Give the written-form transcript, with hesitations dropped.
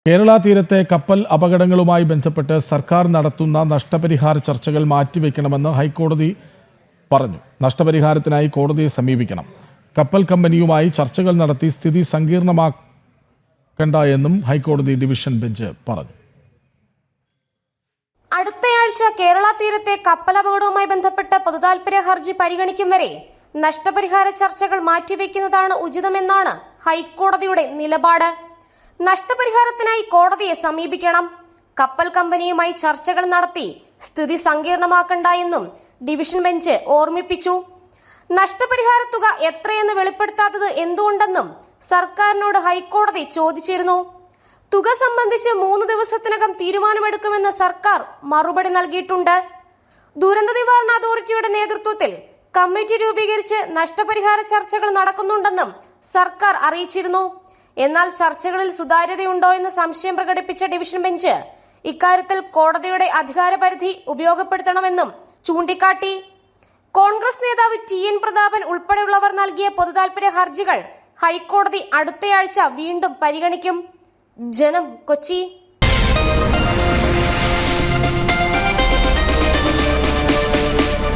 കേരള തീരത്തെ കപ്പൽ അപകടങ്ങളുമായി ബന്ധപ്പെട്ട് സർക്കാർ നടത്തുന്ന നഷ്ടപരിഹാര ചർച്ചകൾ മാറ്റിവെക്കണമെന്ന് ഹൈക്കോടതി പറഞ്ഞു. നഷ്ടപരിഹാരത്തിനായി കോടതിയെ സമീപിക്കണം. കപ്പൽ കമ്പനിയുമായി ചർച്ചകൾ നടത്തി സ്ഥിതി സങ്കീർണമാക്കണ്ട എന്നും ഹൈക്കോടതി ഡിവിഷൻ ബെഞ്ച് പറഞ്ഞു. അടുത്തയാഴ്ച കേരള തീരത്തെ കപ്പൽ അപകടവുമായി ബന്ധപ്പെട്ട പൊതുതാൽപര്യ ഹർജി പരിഗണിക്കും വരെ നഷ്ടപരിഹാര ചർച്ചകൾ മാറ്റിവെക്കുന്നതാണ് ഉചിതമെന്നാണ് ഹൈക്കോടതിയുടെ നിലപാട്. നഷ്ടപരിഹാരത്തിനായി കോടതിയെ സമീപിക്കണം. കപ്പൽ കമ്പനിയുമായി ചർച്ചകൾ നടത്തി സ്ഥിതി സങ്കീർണമാക്കണ്ട എന്നും ഡിവിഷൻ ബെഞ്ച് ഓർമ്മിപ്പിച്ചു. നഷ്ടപരിഹാര തുക എത്രയെന്ന് വെളിപ്പെടുത്താത്തത് എന്തുകൊണ്ടെന്നും സർക്കാരിനോട് ഹൈക്കോടതി ചോദിച്ചിരുന്നു. തുക സംബന്ധിച്ച് 3 ദിവസത്തിനകം തീരുമാനമെടുക്കുമെന്ന് സർക്കാർ മറുപടി നൽകിയിട്ടുണ്ട്. ദുരന്ത നിവാരണ അതോറിറ്റിയുടെ നേതൃത്വത്തിൽ കമ്മിറ്റി രൂപീകരിച്ച് നഷ്ടപരിഹാര ചർച്ചകൾ നടക്കുന്നുണ്ടെന്നും സർക്കാർ അറിയിച്ചിരുന്നു. എന്നാൽ ചർച്ചകളിൽ സുതാര്യതയുണ്ടോ എന്ന് സംശയം പ്രകടിപ്പിച്ച ഡിവിഷൻ ബെഞ്ച് ഇക്കാര്യത്തിൽ കോടതിയുടെ അധികാരപരിധി ഉപയോഗപ്പെടുത്തണമെന്നും ചൂണ്ടിക്കാട്ടി. കോൺഗ്രസ് നേതാവ് TN പ്രതാപൻ ഉൾപ്പെടെയുള്ളവർ നൽകിയ പൊതുതാൽപര്യ ഹർജികൾ ഹൈക്കോടതി അടുത്തയാഴ്ച വീണ്ടും പരിഗണിക്കും. ജനം, കൊച്ചി.